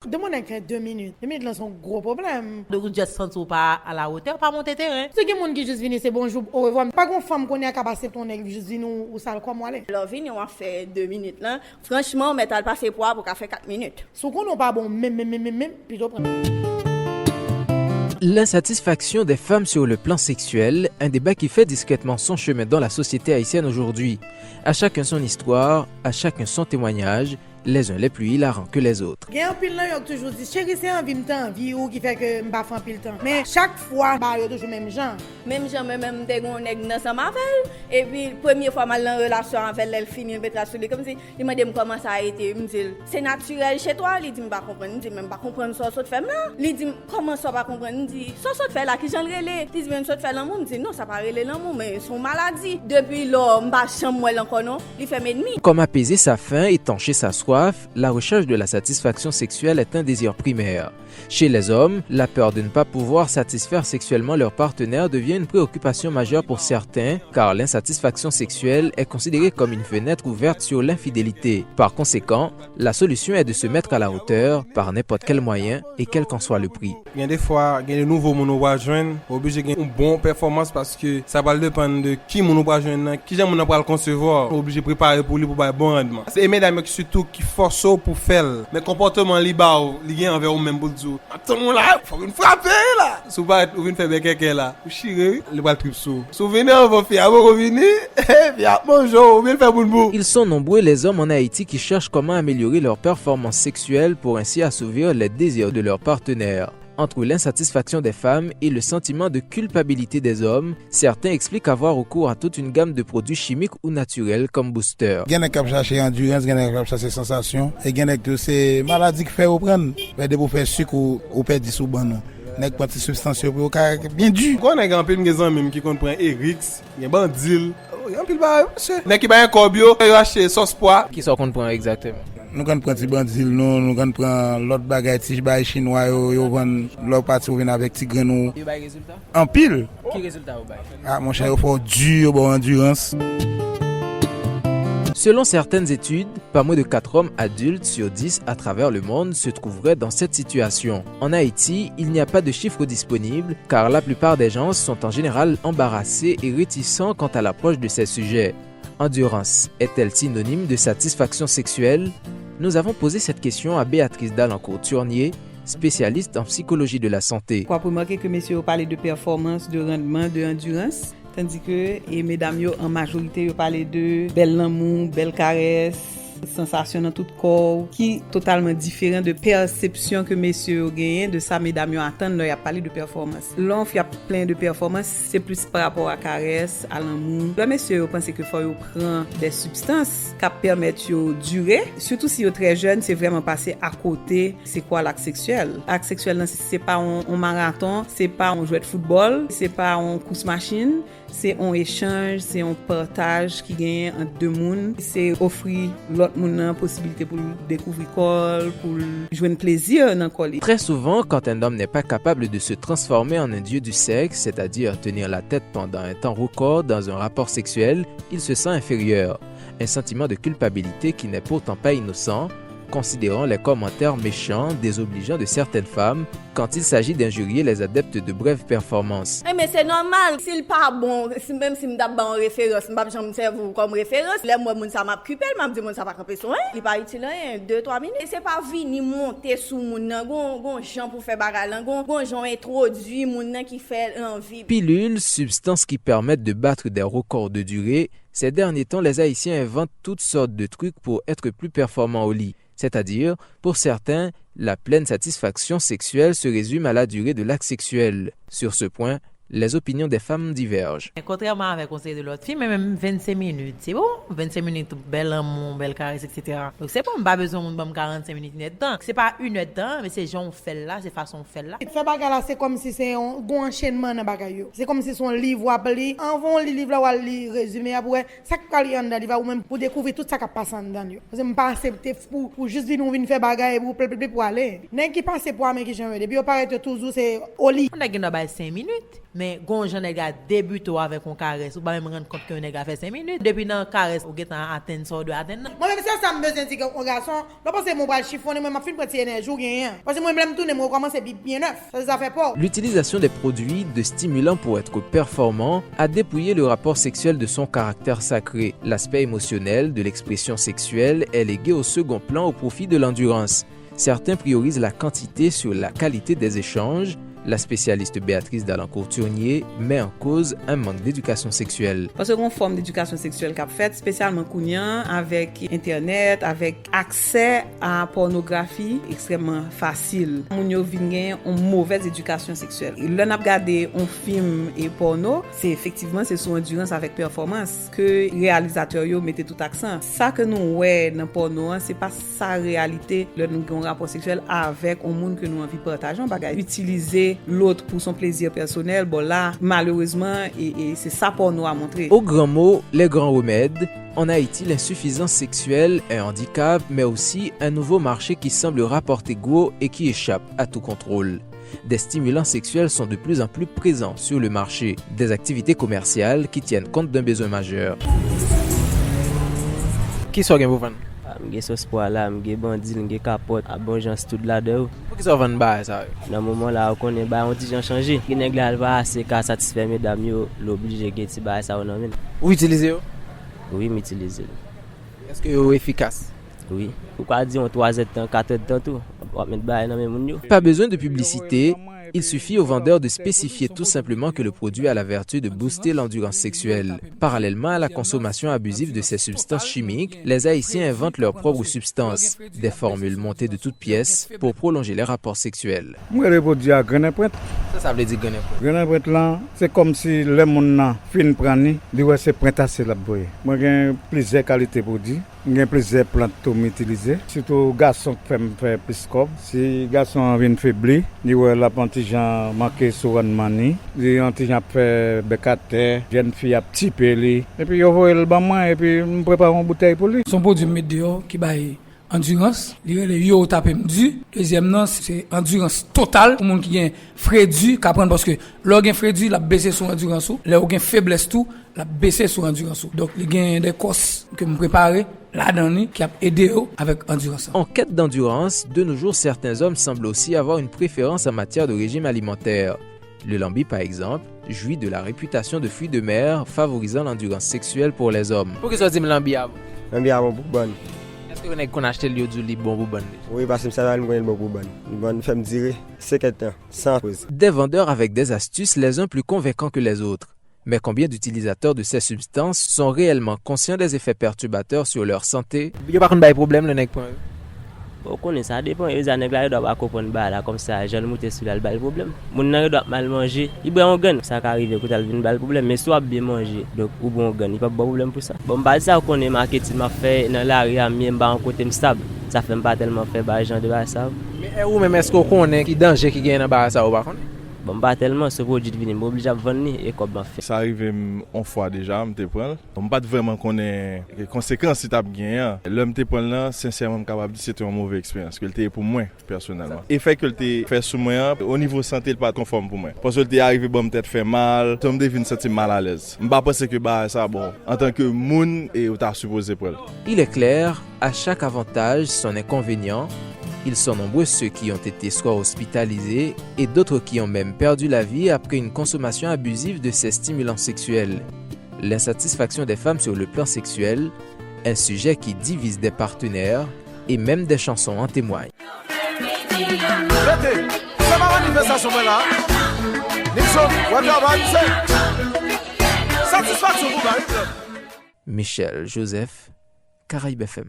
Demandez que 2 minutes. 2 minutes là sont gros problème. Donc vous juste sentez pas à la hauteur, pas monter terrain. C'est qui monde qui juste vient c'est bonjour au revoir. Pas une femme qu'on est capable de passer ton nègre juste venir ou ça comme aller. Alors vini on fait 2 minutes là. Franchement, mais t'as pas fait pour faire 4 minutes. Sous qu'on pas bon même plutôt prendre. L'insatisfaction des femmes sur le plan sexuel, un débat qui fait discrètement son chemin dans la société haïtienne aujourd'hui. À chacun son histoire, à chacun son témoignage, les uns les plus hilarants que les autres. Il y a un pile là, il y a toujours dit, chérie, c'est envie de temps, vie ou qui fait que je ne pas faire pile temps. Mais chaque fois, il y a toujours le même genre. Même gens, même des gens qui sont ensemble avec elle. Et puis, première fois, mal en relation avec elle, elle finit, elle mettra sur lui comme si, il m'a dit comment ça a été. Il me dit, c'est naturel chez toi. Il dit, je ne pas comprendre. Il dit, même pas comprendre ça, ça te fait là. Il dit, comment ça va comprendre? Il dit, ça te fait là, qui j'en relais. Il dit, même ça te fait l'amour. Il dit, non, ça pas relais l'amour, mais son maladie. Depuis là, je ne pas chambre encore, non. Il fait mes ennemis. Comme apaiser sa faim, étancher sa soif, la recherche de la satisfaction sexuelle est un désir primaire. Chez les hommes, la peur de ne pas pouvoir satisfaire sexuellement leur partenaire devient une préoccupation majeure pour certains, car l'insatisfaction sexuelle est considérée comme une fenêtre ouverte sur l'infidélité. Par conséquent, la solution est de se mettre à la hauteur par n'importe quel moyen et quel qu'en soit le prix. Il y a des fois, il y a de nouveaux monos à joindre, obligé de gagner une bonne performance parce que ça va dépendre de qui mono va joindre, qui j'aime mono le concevoir, obligé de préparer pour lui pour un bon rendement. C'est mesdames surtout qui forcent pour faire, mais comportement libre, il y a envers vous-même pour dire attends là, faut une frapper là. Souvent vous venez faire quelqu'un là, vous chirez, le bal trip sous. Souvenez vos filles, vous revenez, et puis bonjour, vous venez faire boulbou. Ils sont nombreux les hommes en Haïti qui cherchent comment améliorer leur performance sexuelle pour ainsi assouvir les désirs de leur partenaire. Entre l'insatisfaction des femmes et le sentiment de culpabilité des hommes, certains expliquent avoir recours à toute une gamme de produits chimiques ou naturels comme booster. Il y en a qui cherchent endurance, il y en a qui cherchent sensation, et il y en a qui c'est maladie qui fait reprendre, pour faire sucre ou perdre du sous-ban. Nek pas de substances pour bien dur. Quand on a un peu de gens même qui comprend Erix, il y a bandil, il y a un peu de monsieur. Nek qui ba un corbio, il acheter sauce pois. Qui sont qu'on prend exactement? Nous quand prend petit bandil, nous quand prend l'autre bagage ti bail chinois yo vend leur parti vient avec ti granou. Et bail résultat? En pile. Qui résultat au bail? Ah mon cher, il faut dur bon endurance. Selon certaines études, pas moins de 4 hommes adultes sur 10 à travers le monde se trouveraient dans cette situation. En Haïti, il n'y a pas de chiffres disponibles car la plupart des gens sont en général embarrassés et réticents quant à l'approche de ces sujets. Endurance est-elle synonyme de satisfaction sexuelle? Nous avons posé cette question à Béatrice Dalancourt-Turnier, spécialiste en psychologie de la santé. Pour remarquer que messieurs parlent de performance, de rendement, de endurance, tandis que et mesdames en majorité parlent de bel amour, belle caresse, sensation dans tout corps, qui est totalement différent de perception que messieurs gagnent de ça mesdames attendent là y a parlé de performance. Là il y a plein de performances, c'est plus par rapport à caresse, à l'amour. Là messieurs pensent que faut prendre des substances qui permettent de durer, surtout si vous très jeune, c'est vraiment passer à côté, c'est quoi l'acte sexuel. L'acte sexuel c'est pas un marathon, c'est pas un jouet de football, c'est pas un course machine, c'est un échange, c'est un partage qui gagne entre deux mondes, c'est offrir l'autre monde une possibilité pour découvrir corps, pour jouer un plaisir dans corps. Très souvent, quand un homme n'est pas capable de se transformer en un dieu du sexe, c'est-à-dire tenir la tête pendant un temps record dans un rapport sexuel, il se sent inférieur. Un sentiment de culpabilité qui n'est pourtant pas innocent, considérant les commentaires méchants désobligeants de certaines femmes quand il s'agit d'injurier les adeptes de brèves performances. Mais c'est normal, s'il pas bon, même si m'd'a bon référence, m'pa jamais servir comme référence, là moi moun ça m'a occupé, m'a dit moun ça va camper soin, il pas utile 2-3 minutes, et c'est pas vini monter sous moun nan, gon gens pour faire bagarre là, gon gens introduit moun nan qui fait envie. Pilules, substances qui permettent de battre des records de durée, ces derniers temps les Haïtiens inventent toutes sortes de trucs pour être plus performants au lit. C'est-à-dire, pour certains, la pleine satisfaction sexuelle se résume à la durée de l'acte sexuel. Sur ce point, les opinions des femmes divergent. Contrairement avec le conseil de l'autre fille, même 25 minutes, c'est bon. 25 minutes, bel amour, belle caresse, etc. Donc c'est pas, pas besoin de 45 minutes net temps. C'est pas une heure de temps, mais c'est gens on fait là, c'est façon on fait là. Faire bagarre là, c'est comme si c'est un bon enchaînement dans bagarre. C'est comme si son livre ou appelé, en vont le livre là ou le résumé après, ça qui parle en dedans, ou même pour découvrir tout ça qui passe en dedans. Parce que je pas accepter pour juste venir faire bagarre pour aller. N'est qui passe pour mais qui j'aime depuis on paraît toujours c'est au lit. On a gagné 5 minutes. mais gon jan nèg a débuté avec un caresse ou pas même rendre compte que nèg a fait 5 minutes depuis dans caresse ou getan atteindre ça doit atteindre. Moi même ça me besoin dire un garçon, là parce que mon bras chiffonner moi m'a fin prendre énergie ou rien. Parce que moi me tourner moi commencer bien neuf. Ça fait peur. L'utilisation des produits de stimulants pour être performant a dépouillé le rapport sexuel de son caractère sacré. L'aspect émotionnel de l'expression sexuelle est légué au second plan au profit de l'endurance. Certains priorisent la quantité sur la qualité des échanges. La spécialiste Béatrice Dalancourt-Turnier met en cause un manque d'éducation sexuelle. Parce qu'on forme d'éducation sexuelle qu'a fait spécialement kounyan avec internet, avec accès à pornographie extrêmement facile. Moun yo vinn gen une mauvaise éducation sexuelle. Là n'a regardé un film et porno, c'est effectivement c'est sur endurance avec performance que réalisateur yo mettait tout accent. Ça que nous ouais dans porno, c'est pas sa réalité là nous avons un rapport sexuel avec un monde que nous envie partager, bagay utiliser l'autre pour son plaisir personnel, bon là, malheureusement, et c'est ça pour nous à montrer. Au grand mot, les grands remèdes, en Haïti, l'insuffisance sexuelle est un handicap, mais aussi un nouveau marché qui semble rapporter gros et qui échappe à tout contrôle. Des stimulants sexuels sont de plus en plus présents sur le marché, des activités commerciales qui tiennent compte d'un besoin majeur. Qui sont vous vendre? M'ge sauce pour là, m'ge bandit, m'ge capote, à bon gens tout là-dedans. Pour qui ça vend ba ça? Dans moment là, on connaît ba on dit changer. Qui nèg là va assez ka satisfaire mesdames yo, l'obligé que ti ba ça on amène. Vous utilisez? Oui, m'utiliser. Est-ce que c'est efficace? Oui. Pourquoi dire on 3 temps, 4 temps tout? On mettre ba dans même moun yo. Pas besoin de publicité. Il suffit aux vendeurs de spécifier tout simplement que le produit a la vertu de booster l'endurance sexuelle. Parallèlement à la consommation abusive de ces substances chimiques, les Haïtiens inventent leurs propres substances, des formules montées de toutes pièces pour prolonger les rapports sexuels. Moi, le produit à Grenet-Pointe. Ça veut dire Grenet-Pointe. Grenet-Pointe là, c'est comme si le monde fin prani, dit ouais c'est printassé là boy. Moi j'ai plusieurs qualités produits. J'ai plusieurs plantes pour m'utiliser. Surtout garçon qui fait plus comme. Si garçon vient faibli, dit ouais la pantijan manqué sur un mani, dit antijan fait becate, jeune fille a petit pelé. Et puis yo voye le baman et puis me prépare une bouteille pour lui. Son produit météo qui baille endurance, le yo tapé du. Deuxième non, c'est endurance totale pour monde qui gagne frédu, qui apprend parce que le gain frédu, la baisser sur endurance, le gain faiblesse tout, la baisser sur endurance. Donc il gain des courses que me préparer là-dedans qui a aidé avec endurance. En quête d'endurance, de nos jours, certains hommes semblent aussi avoir une préférence en matière de régime alimentaire. Le lambi, par exemple, jouit de la réputation de fruit de mer, favorisant l'endurance sexuelle pour les hommes. Pourquoi ça dit lambi à vous? Lambi à bon pour bon. Est-ce que vous avez acheté le du lit bon pour bon? Oui, parce que ça va me bon pour bon. Bon, fait me dire, c'est quelqu'un, sans cause. Des vendeurs avec des astuces, les uns plus convaincants que les autres. Mais combien d'utilisateurs de ces substances sont réellement conscients des effets perturbateurs sur leur santé? Il n'y a pas de problème, le nec point. Bon, ça dépend. Les nèg là doivent comprendre ba là comme ça, jeune monter sur là le problème. Mon nèg doit mal manger. Il boit un gun, ça arrive que t'as vinn le problème, mais soit bien manger. Donc ou bon gun, il pas de problème pour ça. Bon, bah ça qu'on est marketing m'a fait dans l'arrière mien ba en côté stable. Ça fait pas tellement faire ba gens de ba ça. Mais ou même est-ce qu'on connaît qui danger qui gagne dans ba ça ou pas connaît? Bon, pas tellement, ce produit vient m'oblige à vendre et comme on fait. Ça arrive une fois déjà, je te prends. On pas vraiment connaît les conséquences si tu as gagné. L'homme te prend là, sincèrement capable dire c'était une mauvaise expérience que était pour moi personnellement. Et fait que le fait sur moi au niveau santé pas conforme pour moi. Parce que le arrivé bon peut-être fait mal, je me devine sentir mal à l'aise. Je pas penser que bah ça bon en tant que moun et tu as supposé pour. Il est clair, à chaque avantage son inconvénient. Ils sont nombreux ceux qui ont été soit hospitalisés et d'autres qui ont même perdu la vie après une consommation abusive de ces stimulants sexuels. L'insatisfaction des femmes sur le plan sexuel, un sujet qui divise des partenaires et même des chansons en témoignent. Michel Joseph, Caraïbes FM.